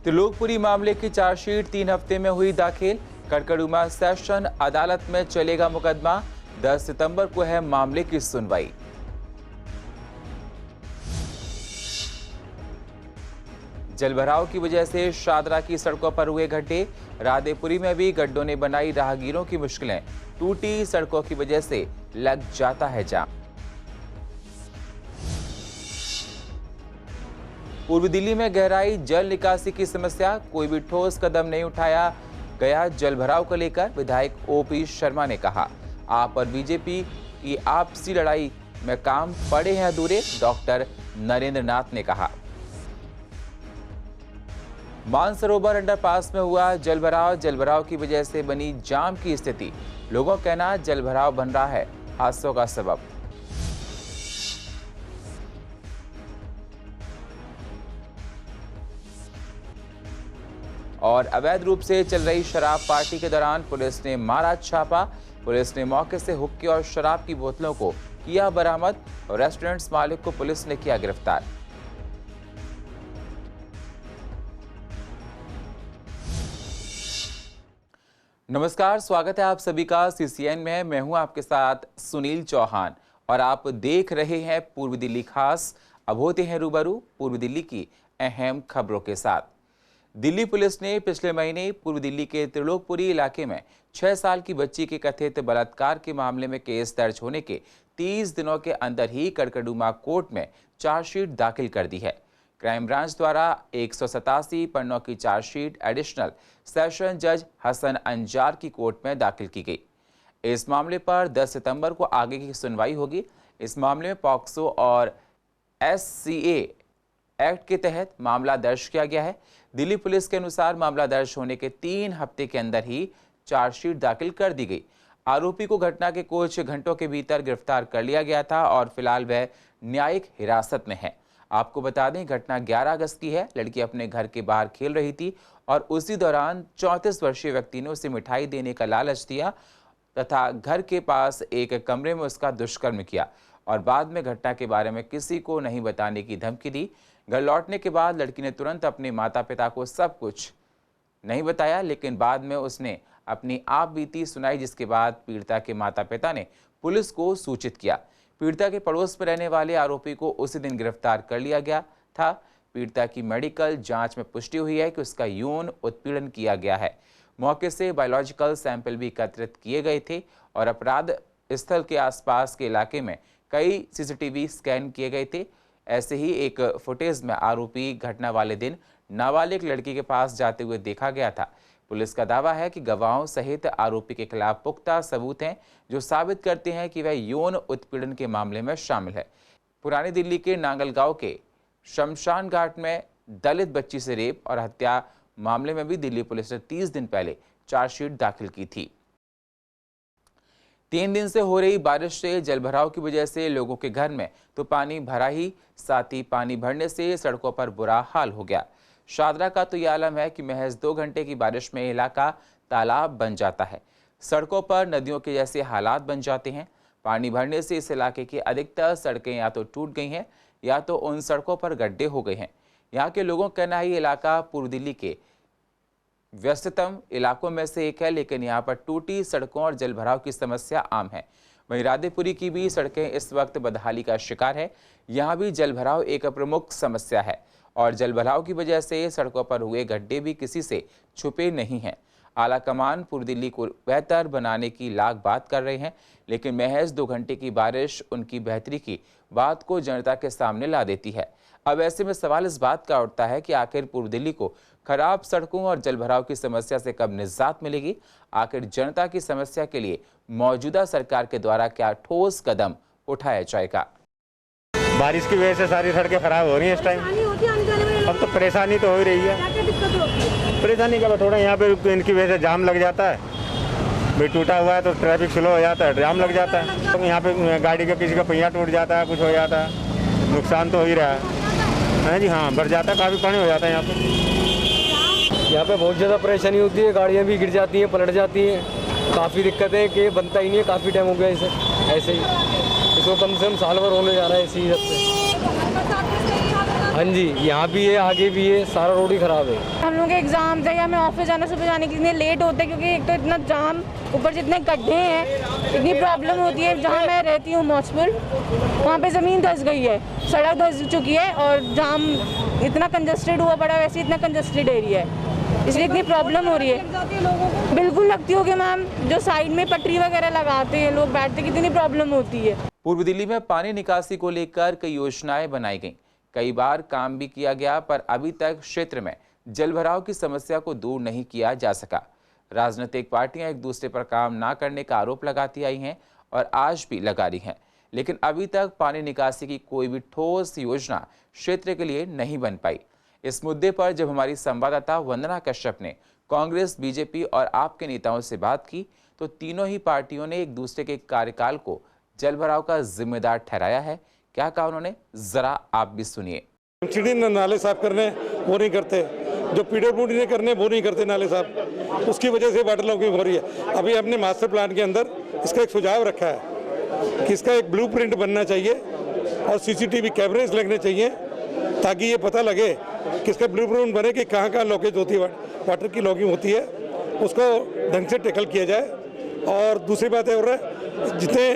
त्रिलोकपुरी मामले की चार्जशीट 3 हफ्ते में हुई दाखिल। कड़कड़ुमा सेशन अदालत में चलेगा मुकदमा। 10 सितंबर को है मामले की सुनवाई। जलभराव की वजह से शादरा की सड़कों पर हुए गड्ढे। राधेपुरी में भी गड्ढों ने बनाई राहगीरों की मुश्किलें। टूटी सड़कों की वजह से लग जाता है जाम। पूर्वी दिल्ली में गहराई जल निकासी की समस्या। कोई भी ठोस कदम नहीं उठाया गया जलभराव को लेकर। विधायक ओपी शर्मा ने कहा, आप और बीजेपी की आपसी लड़ाई में काम पड़े हैं अधूरे। डॉक्टर नरेंद्र नाथ ने कहा। मानसरोवर अंडरपास में हुआ जलभराव की वजह से बनी जाम की स्थिति। लोगों का कहना जलभराव बन रहा है हादसों का सबब। और अवैध रूप से चल रही शराब पार्टी के दौरान पुलिस ने मारा छापा। पुलिस ने मौके से हुक्के और शराब की बोतलों को किया बरामद और रेस्टोरेंट्स मालिक को पुलिस ने किया गिरफ्तार। नमस्कार, स्वागत है आप सभी का सीसीएन में। मैं हूं आपके साथ सुनील चौहान और आप देख रहे हैं पूर्वी दिल्ली खास। अब होते हैं रूबरू पूर्वी दिल्ली की अहम खबरों के साथ। दिल्ली पुलिस ने पिछले महीने पूर्वी दिल्ली के त्रिलोकपुरी इलाके में 6 साल की बच्ची के कथित बलात्कार के मामले में केस दर्ज होने के 30 दिनों के अंदर ही कड़कड़ुमा कोर्ट में चार्जशीट दाखिल कर दी है। क्राइम ब्रांच द्वारा 187 पन्नों की चार्जशीट एडिशनल सेशन जज हसन अंजार की कोर्ट में दाखिल की गई। इस मामले पर 10 सितंबर को आगे की सुनवाई होगी। इस मामले में पॉक्सो और SCA एक्ट के तहत मामला दर्ज किया गया है। दिल्ली पुलिस के अनुसार मामला दर्ज होने के 3 हफ्ते के अंदर ही चार्जशीट दाखिल कर दी गई। आरोपी को घटना के कुछ घंटों के भीतर गिरफ्तार कर लिया गया था और फिलहाल वह न्यायिक हिरासत में है। आपको बता दें, घटना 11 अगस्त की है। लड़की अपने घर के बाहर खेल रही थी और उसी दौरान 34 वर्षीय व्यक्ति ने उसे मिठाई देने का लालच दिया तथा घर के पास एक कमरे में उसका दुष्कर्म किया और बाद में घटना के बारे में किसी को नहीं बताने की धमकी दी। घर लौटने के बाद लड़की ने तुरंत अपने माता पिता को सब कुछ नहीं बताया, लेकिन बाद में उसने अपनी आप बीती सुनाई, जिसके बाद पीड़िता के माता पिता ने पुलिस को सूचित किया। पीड़िता के पड़ोस में रहने वाले आरोपी को उसी दिन गिरफ्तार कर लिया गया था। पीड़िता की मेडिकल जांच में पुष्टि हुई है कि उसका यौन उत्पीड़न किया गया है। मौके से बायोलॉजिकल सैंपल भी एकत्रित किए गए थे और अपराध स्थल के आसपास के इलाके में कई CCTV स्कैन किए गए थे। ऐसे ही एक फुटेज में आरोपी घटना वाले दिन नाबालिग लड़की के पास जाते हुए देखा गया था। पुलिस का दावा है कि गवाहों सहित आरोपी के खिलाफ पुख्ता सबूत हैं जो साबित करते हैं कि वह यौन उत्पीड़न के मामले में शामिल है। पुरानी दिल्ली के नांगलगांव के शमशान घाट में दलित बच्ची से रेप और हत्या मामले में भी दिल्ली पुलिस ने 30 दिन पहले चार्जशीट दाखिल की थी। 3 दिन से हो रही बारिश से जलभराव की वजह से लोगों के घर में तो पानी भरा ही, साथ ही पानी भरने से सड़कों पर बुरा हाल हो गया। शादरा का तो यह आलम है कि महज 2 घंटे की बारिश में इलाका तालाब बन जाता है। सड़कों पर नदियों के जैसे हालात बन जाते हैं। पानी भरने से इस इलाके की अधिकतर सड़कें या तो टूट गई हैं या तो उन सड़कों पर गड्ढे हो गए हैं। यहाँ के लोगों का कहना है ये इलाका पूर्व दिल्ली के व्यस्ततम इलाकों में से एक है, लेकिन यहाँ पर टूटी सड़कों और जलभराव की समस्या आम है। वहीं राधेपुरी की भी सड़कें इस वक्त बदहाली का शिकार है। यहाँ भी जलभराव एक प्रमुख समस्या है और जलभराव की वजह से सड़कों पर हुए गड्ढे भी किसी से छुपे नहीं हैं। आला कमान पूर्व दिल्ली को बेहतर बनाने की लाख बात कर रहे हैं, लेकिन महज 2 घंटे की बारिश उनकी बेहतरी की बात को जनता के सामने ला देती है। अब ऐसे में सवाल इस बात का उठता है कि आखिर पूर्व दिल्ली को खराब सड़कों और जलभराव की समस्या से कब निजात मिलेगी। आखिर जनता की समस्या के लिए मौजूदा सरकार के द्वारा क्या ठोस कदम उठाया जाएगा। बारिश की वजह से सारी सड़कें खराब हो रही हैं इस टाइम। अब तो परेशानी तो हो ही रही है। परेशानी का थोड़ा यहाँ पे इनकी वजह से जाम लग जाता है। भाई टूटा हुआ है तो ट्रैफिक स्लो हो जाता है, जाम लग जाता है। तो यहाँ पे गाड़ी का किसी का पहिया टूट जाता है, कुछ हो जाता है, नुकसान तो हो ही रहा है जी। हाँ, बढ़ जाता है, काफ़ी पानी हो जाता है यहाँ पे। यहाँ पे बहुत ज़्यादा परेशानी होती है। गाड़ियाँ भी गिर जाती हैं, पलट जाती हैं। काफ़ी दिक्कत है कि बनता ही नहीं है। काफ़ी टाइम हो गया इसे ऐसे ही। इसको कम से कम साल भर होने जा रहा है इसी से। हाँ जी, यहाँ भी है, आगे भी है, सारा रोड ही खराब है। हम लोग के एग्जाम्स है या हमें ऑफिस जाना, सुबह जाने के लिए लेट होते हैं क्योंकि एक तो इतना जाम, ऊपर से इतने गड्ढे हैं, इतनी प्रॉब्लम होती है। जहाँ मैं रहती हूँ मौजपुर, वहाँ पे ज़मीन धंस गई है, सड़क धंस चुकी है और जाम इतना कंजस्टेड हुआ पड़ा, वैसे इतना कंजस्टेड एरिया है, इसलिए इतनी प्रॉब्लम हो रही है। बिल्कुल लगती होगी मैम, जो साइड में पटरी वगैरह लगाते हैं लोग बैठते, कितनी प्रॉब्लम होती है। पूर्व दिल्ली में पानी निकासी को लेकर कई योजनाएं बनाई गईं, कई बार काम भी किया गया, पर अभी तक क्षेत्र में जलभराव की समस्या को दूर नहीं किया जा सका। राजनीतिक पार्टियां एक दूसरे पर काम ना करने का आरोप लगाती आई हैं और आज भी लगा रही हैं, लेकिन अभी तक पानी निकासी की कोई भी ठोस योजना क्षेत्र के लिए नहीं बन पाई। इस मुद्दे पर जब हमारी संवाददाता वंदना कश्यप ने कांग्रेस, बीजेपी और आप के नेताओं से बात की, तो तीनों ही पार्टियों ने एक दूसरे के कार्यकाल को जलभराव का जिम्मेदार ठहराया है। क्या कहा उन्होंने, जरा आप भी सुनिए। चिड़ी नाले साफ करने वो नहीं करते, जो पीडब्ल्यूडी ने करने वो नहीं करते नाले साफ, उसकी वजह से वाटर लॉगिंग हो रही है। अभी हमने मास्टर प्लान के अंदर इसका एक सुझाव रखा है कि इसका एक ब्लूप्रिंट बनना चाहिए और सीसीटीवी कैमरेज लगने चाहिए, ताकि ये पता लगे कि इसका ब्लूप्रिंट बने कि कहाँ कहाँ लॉकेज होती है, वाटर की लॉगिंग होती है, उसको ढंग से टैकल किया जाए। और दूसरी बात है, और जितने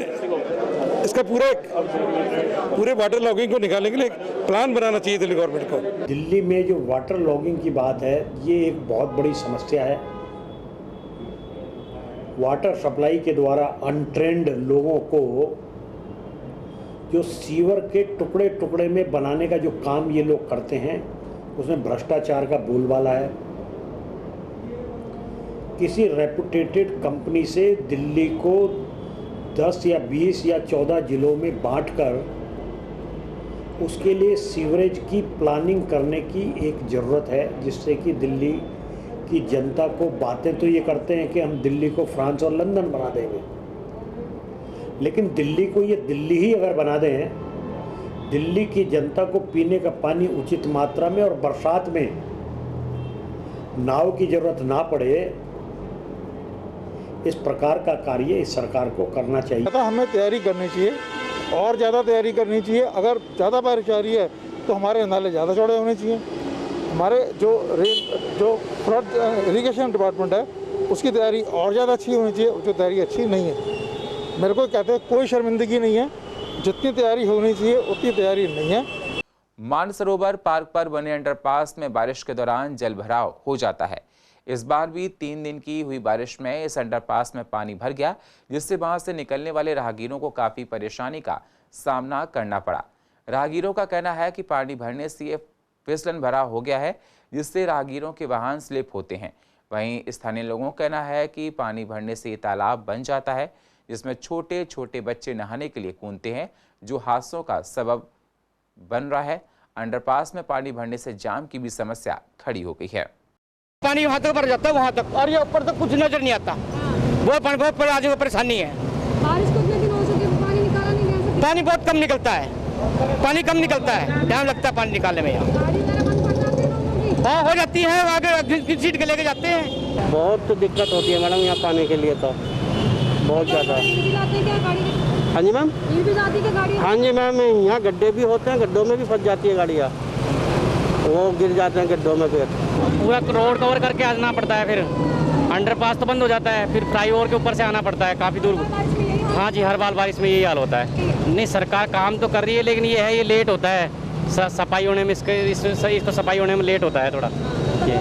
इसका पूरे वाटर लॉगिंग को निकालने के लिए एक प्लान बनाना चाहिए दिल्ली गवर्नमेंट को। दिल्ली में जो वाटर लॉगिंग की बात है, ये एक बहुत बड़ी समस्या है। वाटर सप्लाई के द्वारा अनट्रेंड लोगों को जो सीवर के टुकड़े टुकड़े में बनाने का जो काम ये लोग करते हैं, उसमें भ्रष्टाचार का बोलबाला है। किसी रेपुटेटेड कंपनी से दिल्ली को 10 या 20 या 14 जिलों में बांटकर उसके लिए सीवरेज की प्लानिंग करने की एक ज़रूरत है, जिससे कि दिल्ली की जनता को, बातें तो ये करते हैं कि हम दिल्ली को फ्रांस और लंदन बना देंगे, लेकिन दिल्ली को ये दिल्ली ही अगर बना दें, दिल्ली की जनता को पीने का पानी उचित मात्रा में और बरसात में नाव की ज़रूरत ना पड़े, इस प्रकार का कार्य इस सरकार को करना चाहिए। तो हमें तैयारी करनी चाहिए और ज़्यादा तैयारी करनी चाहिए। अगर ज़्यादा बारिश आ रही है तो हमारे नाले ज़्यादा चौड़े होने चाहिए। हमारे जो फ्लड इरिगेशन डिपार्टमेंट है उसकी तैयारी और ज़्यादा अच्छी होनी चाहिए, जो तैयारी अच्छी नहीं है। मेरे को कहते हैं कोई शर्मिंदगी नहीं है, जितनी तैयारी होनी चाहिए उतनी तैयारी नहीं है। मानसरोवर पार्क पर बने अंडरपास में बारिश के दौरान जलभराव हो जाता है। इस बार भी 3 दिन की हुई बारिश में इस अंडरपास में पानी भर गया, जिससे वहां से निकलने वाले राहगीरों को काफी परेशानी का सामना करना पड़ा। राहगीरों का कहना है कि पानी भरने से ये फिसलन भरा हो गया है, जिससे राहगीरों के वाहन स्लिप होते हैं। वहीं स्थानीय लोगों का कहना है कि पानी भरने से ये तालाब बन जाता है, जिसमें छोटे छोटे बच्चे नहाने के लिए कूदते हैं, जो हादसों का सबब बन रहा है। अंडरपास में पानी भरने से जाम की भी समस्या खड़ी हो गई है। पानी वहाँ तक भर जाता है, वहाँ तक, और ये ऊपर तक कुछ नजर नहीं आता। बहुत आदमी को परेशानी है। बारिश को कितने दिन हो चुके, पानी निकाला नहीं जा सकता। पानी बहुत कम निकलता है, पानी कम निकलता है, टाइम लगता है पानी निकालने में। हाँ, हो जाती है, आगे सीट के लेके जाते हैं। बहुत दिक्कत होती है मैडम यहाँ पानी के लिए, तो बहुत ज़्यादा। हाँ जी मैम, हाँ जी मैम, यहाँ गड्ढे भी होते हैं, गड्ढों में भी फंस जाती है गाड़ियाँ, वो गिर जाते हैं गड्ढों में। फिर पूरा रोड कवर करके आना पड़ता है, फिर अंडरपास तो बंद हो जाता है, फिर फ्लाईओवर के ऊपर से आना पड़ता है काफ़ी दूर। हाँ जी, हर बार बारिश में यही हाल होता है। नहीं, सरकार काम तो कर रही है, लेकिन ये है ये लेट होता है सफाई होने में, इसको सफाई होने में लेट होता है थोड़ा ये।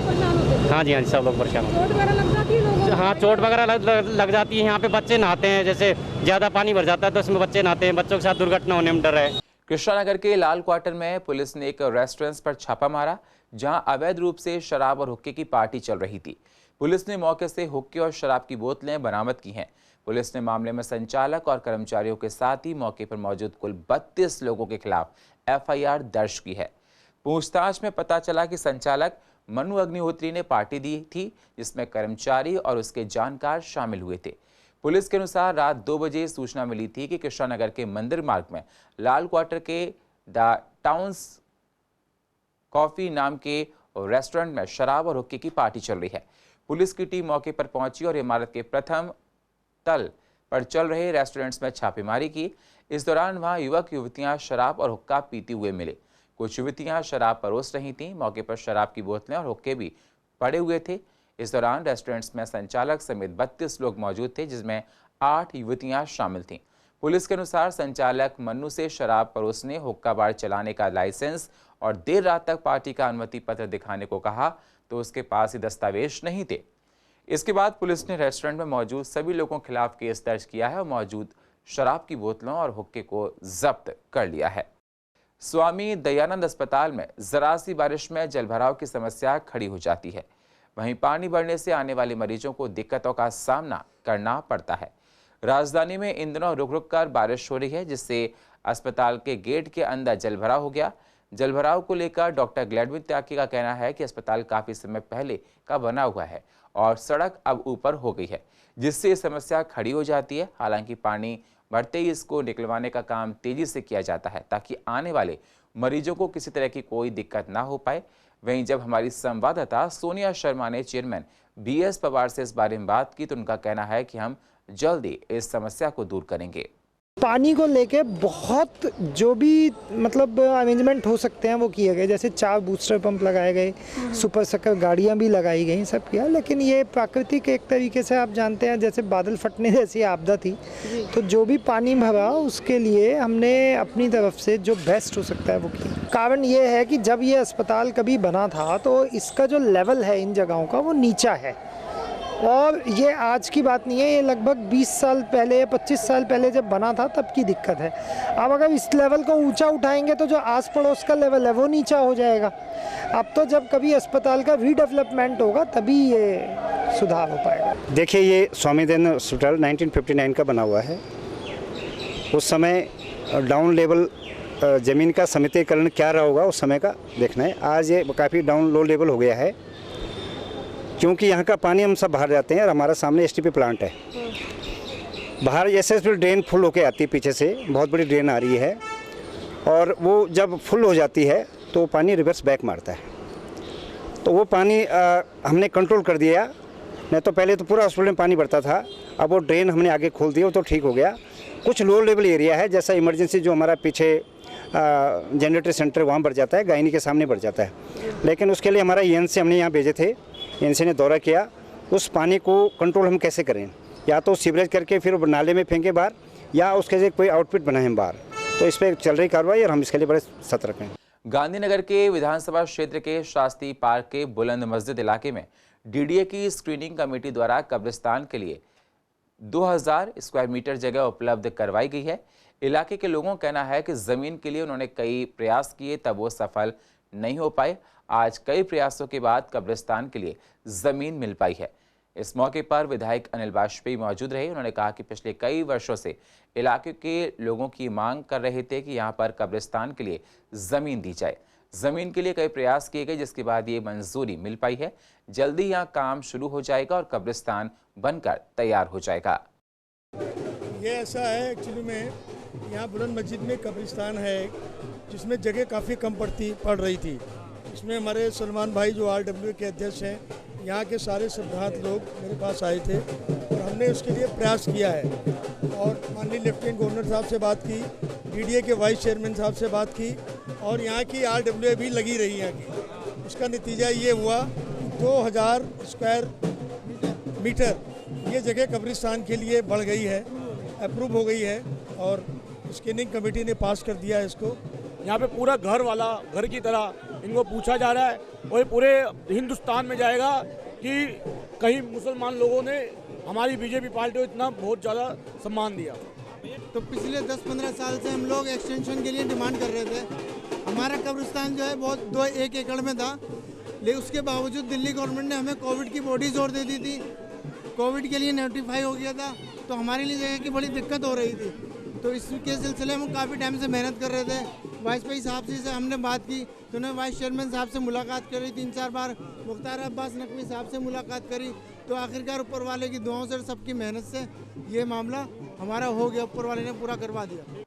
हाँ जी, सब लोग परेशान होते हैं। हाँ, चोट वगैरह लग जाती है। यहाँ पे बच्चे नहाते हैं, जैसे ज़्यादा पानी भर जाता है तो इसमें बच्चे नहाते हैं, बच्चों के साथ दुर्घटना होने में डर है। कृष्णानगर के लाल क्वार्टर में पुलिस ने एक रेस्टोरेंट पर छापा मारा, जहां अवैध रूप से शराब और हुक्के की पार्टी चल रही थी। पुलिस ने मौके से हुक्के और शराब की बोतलें बरामद की हैं। पुलिस ने मामले में संचालक और कर्मचारियों के साथ ही मौके पर मौजूद कुल 32 लोगों के खिलाफ एफआईआर दर्ज की है। पूछताछ में पता चला कि संचालक मनु अग्निहोत्री ने पार्टी दी थी, जिसमें कर्मचारी और उसके जानकार शामिल हुए थे। पुलिस के अनुसार रात 2 बजे सूचना मिली थी कि कृष्णानगर के मंदिर मार्ग में लाल क्वार्टर के द टाउन्स कॉफी नाम के रेस्टोरेंट में शराब और हुक्के की पार्टी चल रही है। पुलिस की टीम मौके पर पहुंची और इमारत के प्रथम तल पर चल रहे रेस्टोरेंट्स में छापेमारी की। इस दौरान वहां युवक युवतियां शराब और हुक्का पीते हुए मिले। कुछ युवतियां शराब परोस रही थीं। मौके पर शराब की बोतलें और हुक्के भी पड़े हुए थे। इस दौरान रेस्टोरेंट्स में संचालक समेत 32 लोग मौजूद थे, जिसमें 8 युवतियां शामिल थीं। पुलिस के अनुसार संचालक मन्नू से शराब परोसने, हुक्का बार चलाने का लाइसेंस और देर रात तक पार्टी का अनुमति पत्र दिखाने को कहा तो उसके पास ही दस्तावेज नहीं थे। इसके बाद पुलिस ने रेस्टोरेंट में मौजूद सभी लोगों के खिलाफ केस दर्ज किया है और मौजूद शराब की बोतलों और हुक्के को जब्त कर लिया है। स्वामी दयानंद अस्पताल में जरा सी बारिश में जलभराव की समस्या खड़ी हो जाती है। वहीं पानी बढ़ने से आने वाले मरीजों को दिक्कतों का सामना करना पड़ता है। राजधानी में इन दिनों रुक रुक कर बारिश हो रही है, जिससे अस्पताल के गेट के अंदर जलभराव हो गया। जलभराव को लेकर डॉक्टर ग्लैडविन त्यागी का कहना है कि अस्पताल काफी समय पहले का बना हुआ है और सड़क अब ऊपर हो गई है, जिससे ये समस्या खड़ी हो जाती है। हालांकि पानी बढ़ते ही इसको निकलवाने का काम तेजी से किया जाता है ताकि आने वाले मरीजों को किसी तरह की कोई दिक्कत ना हो पाए। वहीं जब हमारी संवाददाता सोनिया शर्मा ने चेयरमैन BS पवार से इस बारे में बात की तो उनका कहना है कि हम जल्दी इस समस्या को दूर करेंगे। पानी को लेके बहुत जो भी मतलब अरेंजमेंट हो सकते हैं वो किए गए, जैसे 4 बूस्टर पंप लगाए गए, सुपर सकर गाड़ियां भी लगाई गई, सब किया। लेकिन ये प्राकृतिक एक तरीके से आप जानते हैं जैसे बादल फटने जैसी आपदा थी, तो जो भी पानी भरा उसके लिए हमने अपनी तरफ से जो बेस्ट हो सकता है वो किया। कारण ये है कि जब ये अस्पताल कभी बना था तो इसका जो लेवल है इन जगहों का वो नीचा है और ये आज की बात नहीं है, ये लगभग 20 साल पहले 25 साल पहले जब बना था तब की दिक्कत है। अब अगर इस लेवल को ऊंचा उठाएंगे तो जो आस पड़ोस का लेवल है वो नीचा हो जाएगा। अब तो जब कभी अस्पताल का रीडेवलपमेंट होगा तभी ये सुधार हो पाएगा। देखिए, ये स्वामी दयानंद अस्पताल 1959 का बना हुआ है। उस समय डाउन लेवल ज़मीन का समितिकरण क्या रहा होगा उस समय का देखना है। आज ये काफ़ी डाउन लो लेवल हो गया है क्योंकि यहाँ का पानी हम सब बाहर जाते हैं और हमारा सामने STP प्लांट है। बाहर SSP ड्रेन फुल होके आती है, पीछे से बहुत बड़ी ड्रेन आ रही है और वो जब फुल हो जाती है तो पानी रिवर्स बैक मारता है। तो वो पानी हमने कंट्रोल कर दिया। नहीं तो पहले तो पूरा हॉस्पिटल में पानी बढ़ता था, अब वो ड्रेन हमने आगे खोल दिया तो ठीक हो गया। कुछ लो लेवल एरिया है जैसा इमरजेंसी जो हमारा पीछे जनरेटर सेंटर वहाँ बढ़ जाता है, गायनी के सामने बढ़ जाता है। लेकिन उसके लिए हमारा ENC हमने यहाँ भेजे थे, ENC ने दौरा किया। उस पानी को कंट्रोल हम कैसे करें, या तो सीवरेज करके फिर नाले में फेंके बाहर या उसके लिए कोई आउटफिट बनाएं बाहर। तो इस पर चल रही कार्रवाई और हम इसके लिए बड़े सतर्क हैं। गांधीनगर के विधानसभा क्षेत्र के शास्त्री पार्क के बुलंद मस्जिद इलाके में DDA की स्क्रीनिंग कमेटी द्वारा कब्रिस्तान के लिए 2000 स्क्वायर मीटर जगह उपलब्ध करवाई गई है। इलाके के लोगों का कहना है कि जमीन के लिए उन्होंने कई प्रयास किए तब वो सफल नहीं हो पाए। आज कई प्रयासों के बाद कब्रिस्तान के लिए जमीन मिल पाई है। इस मौके पर विधायक अनिल वाजपेयी मौजूद रहे। उन्होंने कहा कि पिछले कई वर्षों से इलाके के लोगों की मांग कर रहे थे कि यहां पर कब्रिस्तान के लिए जमीन दी जाए। जमीन के लिए कई प्रयास किए गए जिसके बाद ये मंजूरी मिल पाई है। जल्दी यहां काम शुरू हो जाएगा और कब्रिस्तान बनकर तैयार हो जाएगा। ये ऐसा है एक्चुअली में यहाँ बुलंद मस्जिद में कब्रिस्तान है जिसमें जगह काफ़ी कम पड़ रही थी। इसमें हमारे सलमान भाई जो RWA के अध्यक्ष हैं, यहाँ के सारे सिद्धांत लोग मेरे पास आए थे और हमने उसके लिए प्रयास किया है और माननीय लेफ्टिनेंट गवर्नर साहब से बात की, DDA के वाइस चेयरमैन साहब से बात की और यहाँ की RWA भी लगी रही यहाँ की। उसका नतीजा ये हुआ 2000 स्क्वायर मीटर ये जगह कब्रिस्तान के लिए बढ़ गई है, अप्रूव हो गई है और स्क्रीनिंग कमेटी ने पास कर दिया है इसको। यहाँ पे पूरा घर वाला घर की तरह इनको पूछा जा रहा है और ये पूरे हिंदुस्तान में जाएगा कि कहीं मुसलमान लोगों ने हमारी BJP पार्टी को इतना बहुत ज़्यादा सम्मान दिया। तो पिछले 10-15 साल से हम लोग एक्सटेंशन के लिए डिमांड कर रहे थे। हमारा कब्रिस्तान जो है बहुत 1 एकड़ में था, लेकिन उसके बावजूद दिल्ली गवर्नमेंट ने हमें कोविड की बॉडी जोर दे दी थी। कोविड के लिए नोटिफाई हो गया था तो हमारे लिए जगह की बड़ी दिक्कत हो रही थी। तो इसके सिलसिले में काफ़ी टाइम से मेहनत कर रहे थे। वाजपेयी साहब से हमने बात की तो उन्होंने वाइस चेयरमैन साहब से मुलाकात करी, 3-4 बार मुख्तार अब्बास नकवी साहब से मुलाकात करी। तो आखिरकार ऊपर वाले की दुआओं से सबकी मेहनत से ये मामला हमारा हो गया, ऊपर वाले ने पूरा करवा दिया।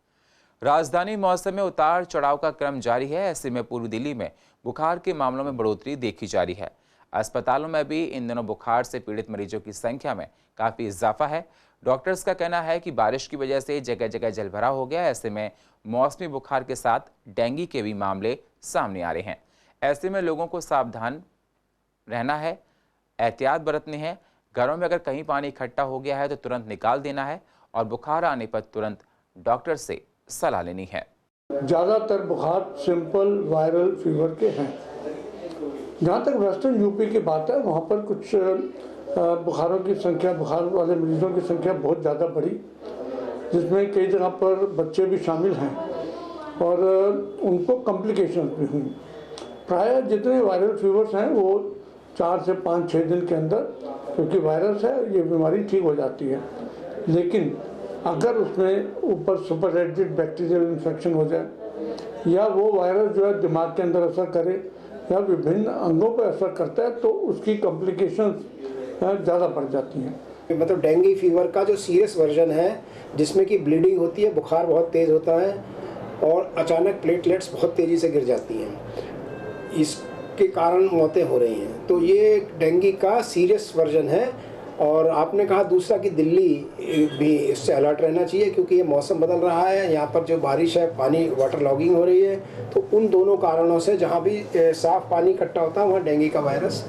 राजधानी मौसम में उतार चढ़ाव का क्रम जारी है। ऐसे में पूर्वी दिल्ली में बुखार के मामलों में बढ़ोतरी देखी जा रही है। अस्पतालों में भी इन दिनों बुखार से पीड़ित मरीजों की संख्या में काफ़ी इजाफा है। डॉक्टर्स का कहना है कि बारिश की वजह से जगह जगह जलभराव हो गया। ऐसे में मौसमी बुखार के साथ डेंगू के भी मामले सामने आ रहे हैं। ऐसे में लोगों को सावधान रहना है, एहतियात बरतनी है। घरों में अगर कहीं पानी इकट्ठा हो गया है तो तुरंत निकाल देना है और बुखार आने पर तुरंत डॉक्टर से सलाह लेनी है। ज़्यादातर बुखार सिंपल वायरल फीवर के हैं। जहाँ तक वेस्टर्न यूपी की बात है, वहाँ पर कुछ बुखारों की संख्या, बुखार वाले मरीजों की संख्या बहुत ज़्यादा बढ़ी, जिसमें कई जगह पर बच्चे भी शामिल हैं और उनको कॉम्प्लिकेशंस भी हुई। प्रायः जितने वायरल फीवर्स हैं वो 4 से 5-6 दिन के अंदर, क्योंकि वायरस है, ये बीमारी ठीक हो जाती है। लेकिन अगर उसमें ऊपर सुपरएडेड बैक्टीरियल इन्फेक्शन हो जाए या वो वायरस जो है दिमाग के अंदर असर करे या विभिन्न अंगों पर असर करता है तो उसकी कॉम्प्लिकेशंस ज़्यादा बढ़ जाती हैं। मतलब डेंगू फीवर का जो सीरियस वर्जन है, जिसमें कि ब्लीडिंग होती है, बुखार बहुत तेज़ होता है और अचानक प्लेटलेट्स बहुत तेज़ी से गिर जाती हैं, इसके कारण मौतें हो रही हैं। तो ये डेंगू का सीरियस वर्जन है। और आपने कहा दूसरा कि दिल्ली भी इससे अलर्ट रहना चाहिए, क्योंकि ये मौसम बदल रहा है, यहाँ पर जो बारिश है, पानी वाटर लॉगिंग हो रही है, तो उन दोनों कारणों से जहाँ भी साफ़ पानी इकट्ठा होता है वहाँ डेंगू का वायरस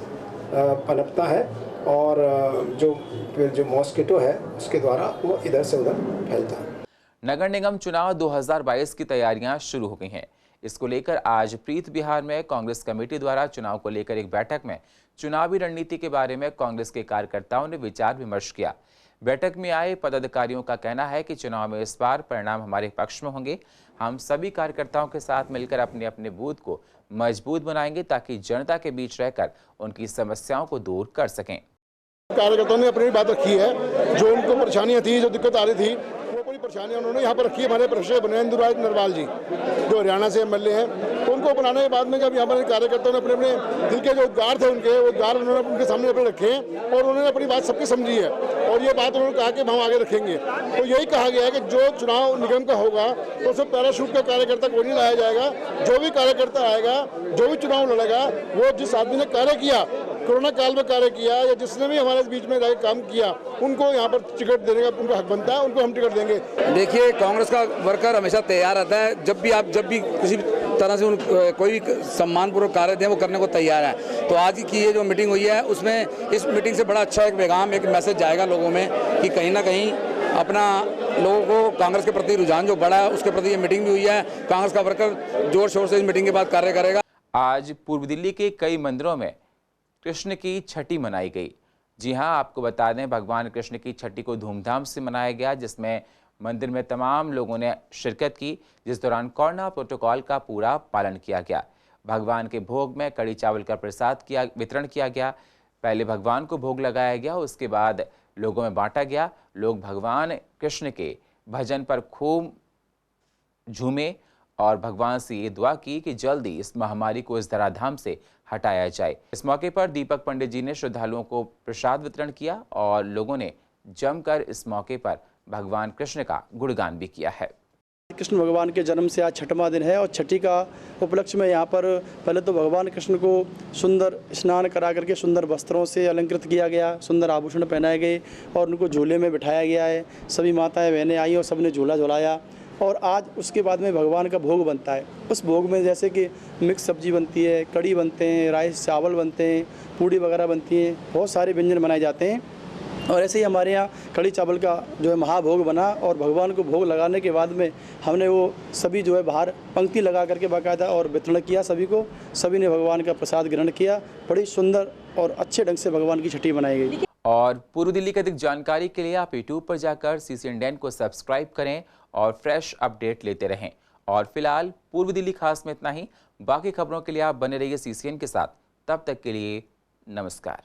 पनपता है और जो मॉस्किटो है उसके द्वारा वो इधर से उधर फैलता है। नगर निगम चुनाव 2022 की तैयारियां शुरू हो गई हैं। इसको लेकर आज प्रीत विहार में कांग्रेस कमेटी द्वारा चुनाव को लेकर एक बैठक में चुनावी रणनीति के बारे में कांग्रेस के कार्यकर्ताओं ने विचार विमर्श किया। बैठक में आए पदाधिकारियों का कहना है कि चुनाव में इस बार परिणाम हमारे पक्ष में होंगे। हम सभी कार्यकर्ताओं के साथ मिलकर अपने अपने बूथ को मजबूत बनाएंगे ताकि जनता के बीच रहकर उनकी समस्याओं को दूर कर सकें। कार्यकर्ताओं ने अपनी बात रखी है, जो उनको परेशानियां थी, जो दिक्कत आ रही थी, वो पूरी परेशानियां उन्होंने यहाँ पर रखी है। हमारे प्रेसिडेंट बनेंद्र राज नरवाल जी, जो हरियाणा से एमएलए हैं, तो उनको बनाने के बाद में जब यहाँ पर कार्यकर्ताओं ने अपने अपने दिल के जो उद्गार थे उनके, वो उद्गार उन्होंने उनके सामने अपने रखे हैं और उन्होंने अपनी बात सबकी समझी है और ये बात उन्होंने कहा कि हम आगे रखेंगे। तो यही कहा गया है कि जो चुनाव निगम का होगा तो उसमें पैराशूट का कार्यकर्ता कोई नहीं लाया जाएगा। जो भी कार्यकर्ता आएगा, जो भी चुनाव लड़ेगा, वो जिस आदमी ने कार्य किया, कोरोना काल में कार्य किया या जिसने भी हमारे बीच में काम किया, उनको यहाँ पर टिकट देने का उनका हक बनता है, उनको हम टिकट देंगे। देखिए, कांग्रेस का वर्कर हमेशा तैयार रहता है। जब भी किसी तरह से कोई भी सम्मानपूर्वक कार्य दें वो करने को तैयार है। तो आज की ये जो मीटिंग हुई है उसमें इस मीटिंग से बड़ा अच्छा एक पैगाम, एक मैसेज जाएगा लोगों में कि कहीं ना कहीं अपना लोगों को कांग्रेस के प्रति रुझान जो बढ़ा है उसके प्रति ये मीटिंग भी हुई है। कांग्रेस का वर्कर जोर शोर से इस मीटिंग के बाद कार्य करेगा। आज पूर्व दिल्ली के कई मंदिरों में कृष्ण की छठी मनाई गई। जी हां, आपको बता दें भगवान कृष्ण की छठी को धूमधाम से मनाया गया, जिसमें मंदिर में तमाम लोगों ने शिरकत की, जिस दौरान कोरोना प्रोटोकॉल का पूरा पालन किया गया। भगवान के भोग में कड़ी चावल का प्रसाद वितरण किया गया। पहले भगवान को भोग लगाया गया, उसके बाद लोगों में बांटा गया। लोग भगवान कृष्ण के भजन पर खूब झूमे और भगवान से ये दुआ की कि जल्दी इस महामारी को इस धराधाम से हटाया जाए। इस मौके पर दीपक पंडित जी ने श्रद्धालुओं को प्रसाद वितरण किया और लोगों ने जमकर इस मौके पर भगवान कृष्ण का गुणगान भी किया है। कृष्ण भगवान के जन्म से आज छठवां दिन है और छठी का उपलक्ष्य में यहाँ पर पहले तो भगवान कृष्ण को सुंदर स्नान करा करके सुंदर वस्त्रों से अलंकृत किया गया, सुंदर आभूषण पहनाए गए और उनको झूले में बिठाया गया है। सभी माताएं बहनें आई और सबने झूला झुलाया और आज उसके बाद में भगवान का भोग बनता है। उस भोग में जैसे कि मिक्स सब्जी बनती है, कड़ी बनते हैं, राइस चावल बनते हैं, पूड़ी वगैरह बनती हैं, बहुत सारे व्यंजन बनाए जाते हैं। और ऐसे ही हमारे यहाँ कड़ी चावल का जो है महाभोग बना और भगवान को भोग लगाने के बाद में हमने वो सभी जो है बाहर पंक्ति लगा करके बाकायदा और वितरण किया सभी को। सभी ने भगवान का प्रसाद ग्रहण किया। बड़ी सुंदर और अच्छे ढंग से भगवान की छठी मनाई गई। और पूर्व दिल्ली की अधिक जानकारी के लिए आप यूट्यूब पर जाकर सीसी इंडियन को सब्सक्राइब करें और फ्रेश अपडेट लेते रहें। और फिलहाल पूर्व दिल्ली खास में इतना ही। बाकी खबरों के लिए आप बने रहिए सीसीएन के साथ। तब तक के लिए नमस्कार।